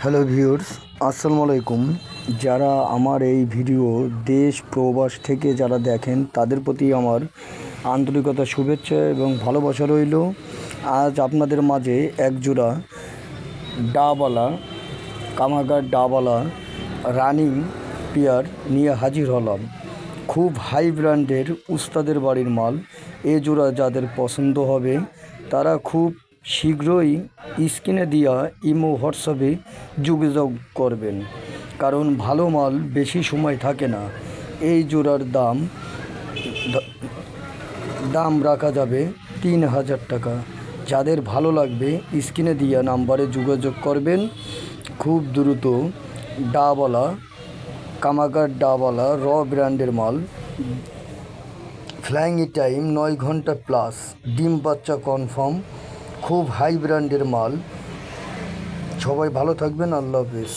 Hello viewers, আসসালামু আলাইকুম। যারা আমার এই ভিডিও দেশ প্রবাস থেকে যারা দেখেন তাদের প্রতি আমার আন্তরিকতা শুভেচ্ছা এবং ভালোবাসা রইল। আজ আপনাদের মাঝে একজোড়া ডাবওয়ালা কামাগার ডাবওয়ালা রানিং পেয়ার নিয়ে হাজির হলাম। খুব হাই ব্র্যান্ডের উস্তাদের বাড়ির মাল। এ জোড়া যাদের পছন্দ হবে তারা খুব শীঘ্রই স্ক্রিনে দেওয়া ইমো হোয়াটসঅ্যাপে যোগাযোগ করবেন, কারণ ভালো মাল বেশি সময় থাকে না। এই জোড়ার দাম রাখা যাবে 3000 টাকা। যাদের ভালো লাগবে স্ক্রিনে দেওয়া নাম্বারে যোগাযোগ করবেন। খুব দ্রুত ডাবওয়ালা কামাগার ডাবওয়ালা র ব্র্যান্ডের মাল। ফ্লাইং টাইম 9 ঘন্টা প্লাস, ডিম বাচ্চা কনফার্ম। খুব হাই ব্র্যান্ডের মাল। সবাই ভালো থাকবেন। আল্লাহ হাফেজ।